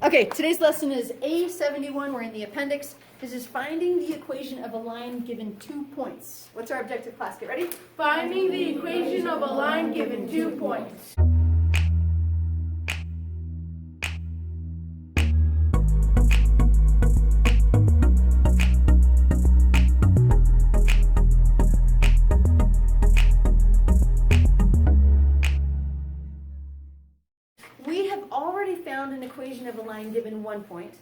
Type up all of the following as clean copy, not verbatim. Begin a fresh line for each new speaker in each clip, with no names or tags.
Okay, today's lesson is A71. We're in the appendix. This is finding the equation of a line given 2 points. What's our objective, class? Get ready?
Finding the equation of a line given 2 points.
We have already found an equation of a line given 1 point,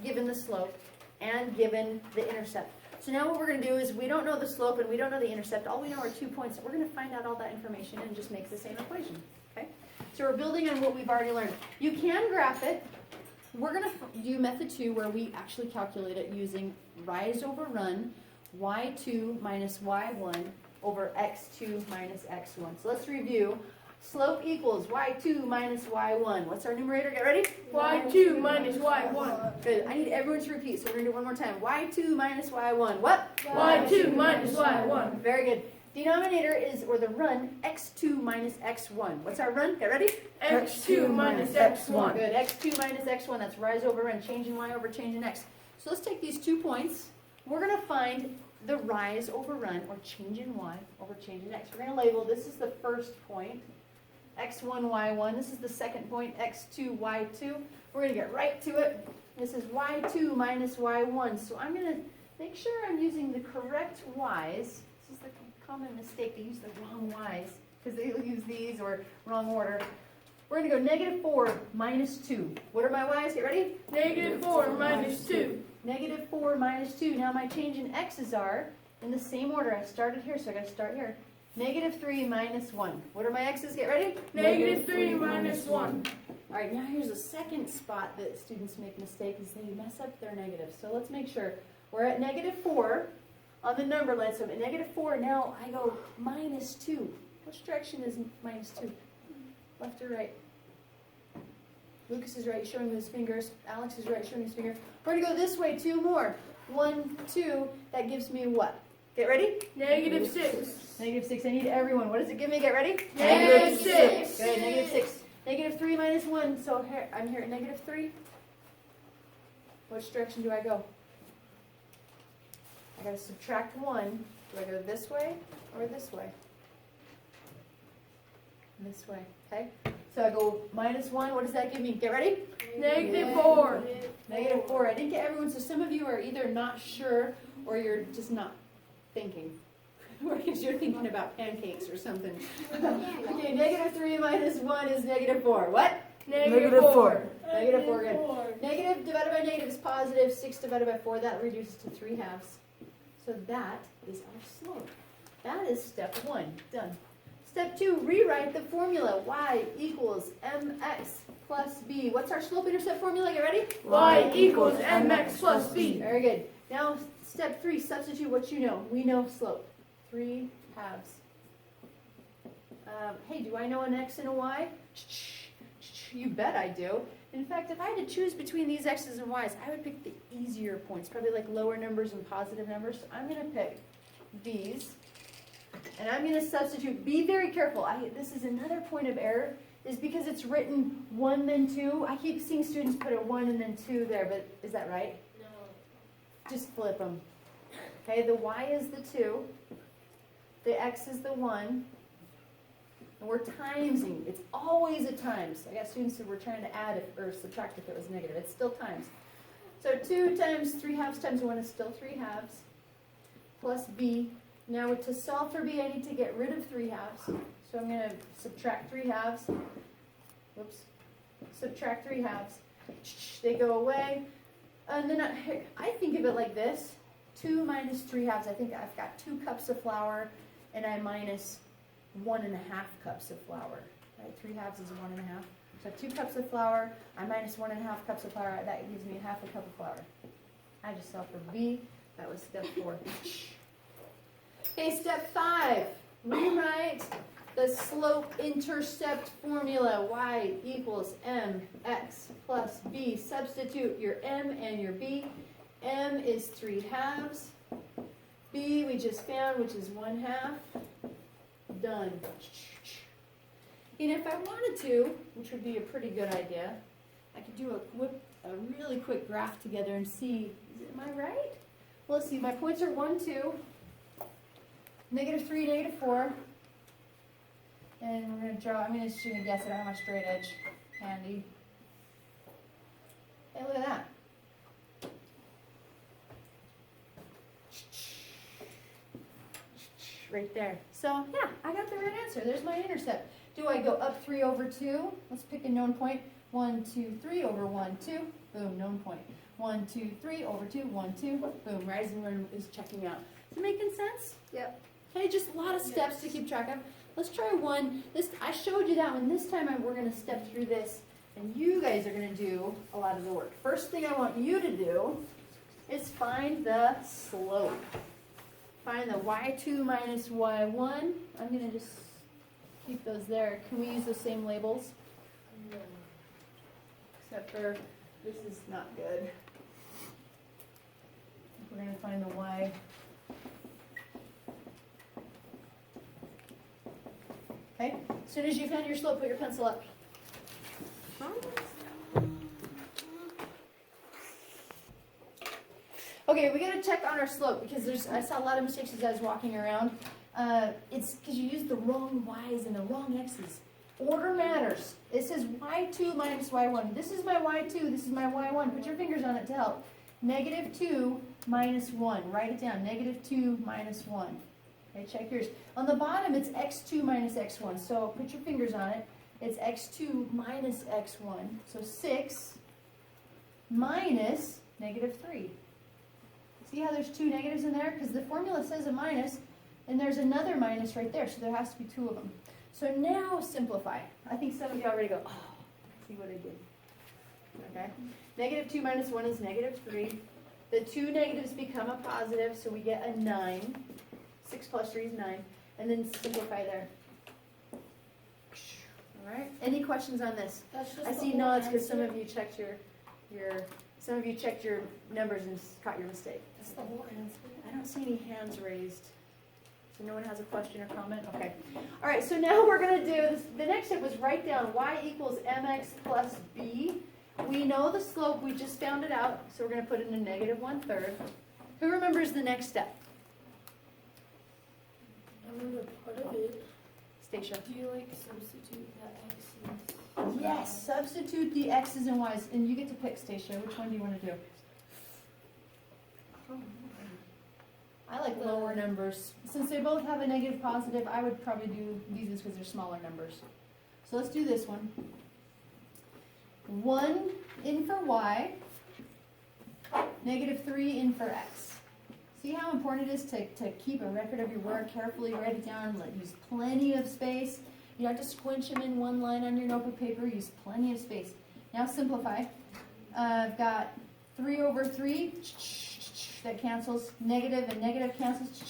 given the slope, and given the intercept. So now what we're going to do is we don't know the slope and we don't know the intercept. All we know are 2 points. We're going to find out all that information and just make the same equation. Okay? So we're building on what we've already learned. You can graph it. We're going to do method 2 where we actually calculate it using rise over run, y2 minus y1 over x2 minus x1. So let's review. Slope equals y2 minus y1. What's our numerator? Get ready?
y2 minus y1.
Good. I need everyone to repeat, so we're going to do it one more time. y2 minus y1. What?
y2 minus y1.
Very good. Denominator is, or the run, x2 minus x1. What's our run? Get ready?
x2 minus x1.
Good. x2 minus x1. That's rise over run. Change in y over change in x. So let's take these 2 points. We're going to find the rise over run, or change in y over change in x. We're going to label, this is the first point, x1, y1. This is the second point, x2, y2. We're going to get right to it. This is y2 minus y1. So I'm going to make sure I'm using the correct y's. This is the common mistake. They use the wrong y's because they use these or wrong order. We're going to go negative 4 minus 2. What are my y's? Get ready?
Negative 4 minus 2.
Negative 4 minus 2. Now my change in x's are in the same order. I started here, so I got to start here. Negative 3 minus 1. What are my x's? Get ready?
Negative 3 minus 1.
All right, now here's a second spot that students make mistake is they mess up their negatives. So let's make sure. We're at negative 4 on the number line. So I'm at negative 4. Now I go minus 2. Which direction is minus 2? Left or right? Lucas is right, showing his fingers. Alex is right, showing his finger. We're going to go this way 2 more. 1, 2. That gives me what? Get ready?
Negative 6.
Negative 6. I need everyone. What does it give me? Get ready?
Negative 6.
Good. Negative 6. Negative 3 minus 1. So here, I'm here at negative 3. Which direction do I go? I got to subtract 1. Do I go this way or this way? This way. Okay? So I go minus 1. What does that give me? Get ready?
Negative 4.
Negative 4. I didn't get everyone, so some of you are either not sure or you're just not thinking. Or because you're thinking about pancakes or something. Okay, negative 3 minus 1 is negative 4. What?
Negative 4.
Negative 4, good. Negative divided by negative is positive. 6 divided by 4, that reduces to 3 halves. So that is our slope. That is step 1. Done. Step 2, rewrite the formula. Y equals mx plus b. What's our slope-intercept formula? Get ready?
Y equals mx plus b.
Very good. Now, step 3, substitute what you know. We know slope. 3 halves. Hey, do I know an x and a y? You bet I do. In fact, if I had to choose between these x's and y's, I would pick the easier points, probably like lower numbers and positive numbers. So I'm going to pick these, and I'm going to substitute. Be very careful. This is another point of error, is because it's written 1 then 2. I keep seeing students put a 1 and then 2 there, but is that right? No. Just flip them. Okay, the y is the 2. The x is the 1, and we're timesing. It's always a times. I got students who were trying to add or subtract if it was negative. It's still times. So 2 times 3 halves times 1 is still 3 halves, plus b. Now to solve for b, I need to get rid of 3 halves. So I'm going to subtract 3 halves. Whoops. Subtract 3 halves. They go away. And then I think of it like this. 2 minus 3 halves. I think I've got 2 cups of flour. And I minus 1.5 cups of flour. Right? 3 halves is 1.5. So 2 cups of flour. I minus 1.5 cups of flour. That gives me half a cup of flour. I just solved for B. That was step 4. Okay, step 5. Rewrite the slope-intercept formula. Y equals mx plus b. Substitute your m and your b. M is 3 halves. B we just found, which is 1/2. Done. And if I wanted to, which would be a pretty good idea, I could do a really quick graph together and see, am I right? Well, let's see, my points are 1, 2, -3, -4. And we're going to draw, I'm just going to guess it, I don't have my straight edge handy. Hey, look at that. Right there. So, yeah, I got the right answer. There's my intercept. Do I go up 3 over 2? Let's pick a known point. 1, 2, 3 over 1, 2. Boom, known point. 1, 2, 3 over 2, 1, 2. Boom, rising run is checking out. Is it making sense?
Yep.
Okay, just a lot of steps to keep track of. Let's try one. I showed you that one. This time we're going to step through this, and you guys are going to do a lot of the work. First thing I want you to do is find the slope. Find the y2 minus y1. I'm going to just keep those there. Can we use the same labels? Except for this is not good. We're going to find the y. Okay, as soon as you found your slope, put your pencil up. Okay, we gotta check on our slope because I saw a lot of mistakes as I was walking around. It's because you used the wrong y's and the wrong x's. Order matters. It says y2 minus y1. This is my y2, this is my y1. Put your fingers on it to help. -2 minus 1. Write it down. -2 minus 1. Okay, check yours. On the bottom, it's x2 minus x1. So put your fingers on it. It's x2 minus x1. So 6 minus -3. See how there's 2 negatives in there? Because the formula says a minus, and there's another minus right there. So there has to be 2 of them. So now simplify. I think some of you already go, oh, I see what I did. Okay. -2 minus 1 is -3. The 2 negatives become a positive, so we get a 9. 6 plus 3 is 9. And then simplify there. All right. Any questions on this? I see nods because some of you checked your numbers and caught your mistake.
That's the whole answer.
I don't see any hands raised. So no one has a question or comment? Okay. All right, so now we're going to do this. The next step was write down y equals mx plus b. We know the slope. We just found it out. So we're going to put it in -1/3. Who remembers the next step?
I remember part of it.
Stacia.
Do you substitute the x's?
Yes, substitute the x's and y's. And you get to pick, Stacia. Which one do you want to do? I like lower numbers. Since they both have a negative positive, I would probably do these because they're smaller numbers. So let's do this one. 1 in for y, -3 in for x. See how important it is to keep a record of your work, carefully write it down, use plenty of space. You don't have to squinch them in one line on your notebook paper, use plenty of space. Now simplify. I've got 3 over 3, that cancels, negative and negative cancels.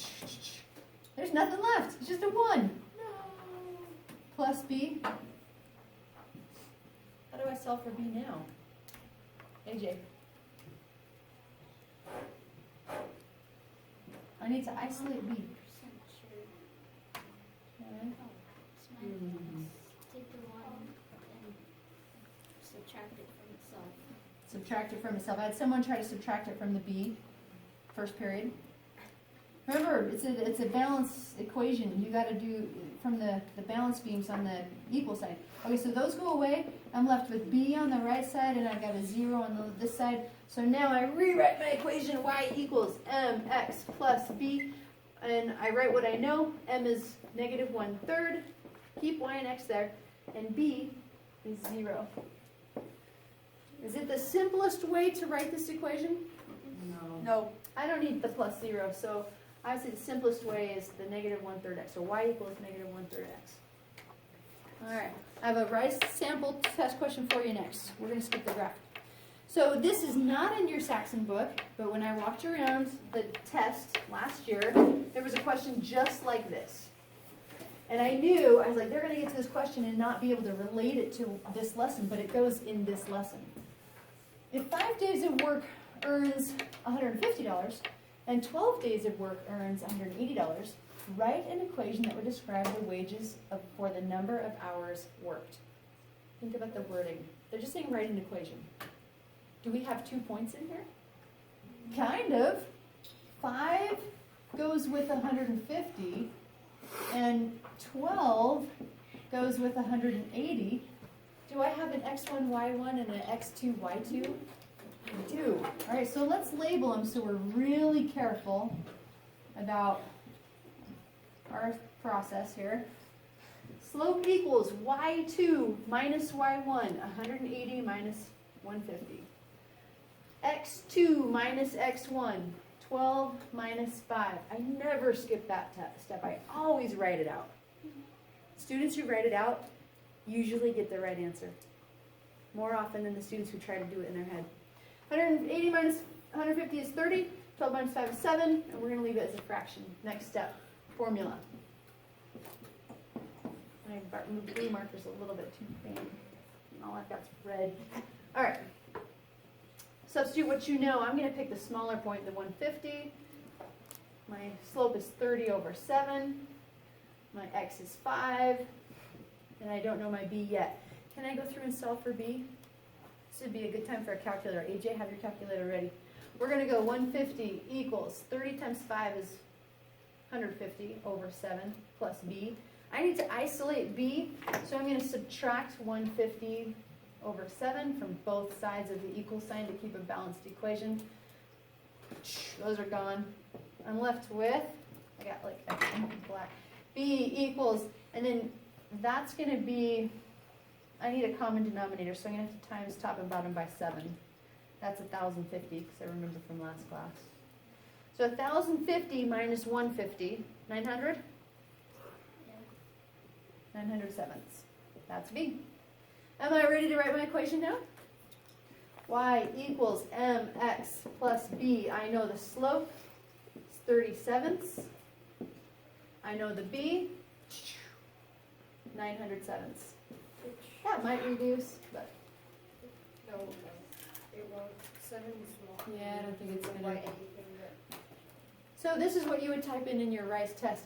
There's nothing left, it's just a 1.
No.
Plus b. How do I solve for b now? AJ. I need to isolate b. Okay.
Take the 1 and subtract it from itself.
Subtract it from itself. I had someone try to subtract it from the b, first period. Remember, it's a balance equation. You got to do from the balance beams on the equal side. Okay, so those go away. I'm left with b on the right side, and I've got a 0 on this side. So now I rewrite my equation. Y equals mx plus b. And I write what I know. M is -1/3. Keep y and x there. And b is 0. Is it the simplest way to write this equation? No.
No.
I don't need the plus 0, so I would say the simplest way is the -1/3 x. So y equals -1/3 x. All right. I have a rice sample test question for you next. We're going to skip the graph. So this is not in your Saxon book, but when I walked around the test last year, there was a question just like this. And I was like, they're going to get to this question and not be able to relate it to this lesson, but it goes in this lesson. If 5 days of work earns $150 and 12 days of work earns $180, write an equation that would describe the wages for the number of hours worked. Think about the wording. They're just saying write an equation. Do we have 2 points in here? Kind of. 5 goes with 150, and 12 goes with 180. Do I have an x1, y1, and an x2, y2? I do. All right, so let's label them so we're really careful about our process here. Slope equals y2 minus y1, 180 minus 150. x2 minus x1, 12 minus 5. I never skip that step. I always write it out. Students who write it out usually get the right answer. More often than the students who try to do it in their head. 180 minus 150 is 30. 12 minus 5 is 7. And we're going to leave it as a fraction. Next step, formula. My blue marker's a little bit too thin. All I've got is red. All right. Substitute what you know. I'm going to pick the smaller point, the 150. My slope is 30 over 7. My x is 5. And I don't know my b yet. Can I go through and solve for b? This would be a good time for a calculator. AJ, have your calculator ready. We're going to go 150 equals 30 times 5 is 150 over 7 plus b. I need to isolate b, so I'm going to subtract 150 over 7 from both sides of the equal sign to keep a balanced equation. Those are gone. I'm left with, I got like a black, b equals, and then that's going to be, I need a common denominator, so I'm going to have to times top and bottom by 7. That's 1,050, because I remember from last class. So 1,050 minus 150, 900? 900 sevenths. That's b. Am I ready to write my equation now? Y equals mx plus b. I know the slope is 30 sevenths. I know the b, 900 sevenths. That might reduce, but
No, it won't. 7 is small.
yeah, I don't think it's
Won't
gonna.
write anything that-
So this is what you would type in your RISE test.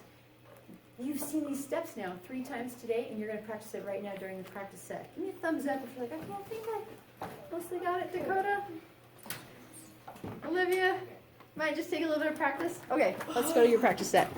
You've seen these steps now 3 times today, and you're going to practice it right now during the practice set. Give me a thumbs up if you're like, I think I mostly got it, Dakota. Olivia, might just take a little bit of practice. Okay, let's go to your practice set.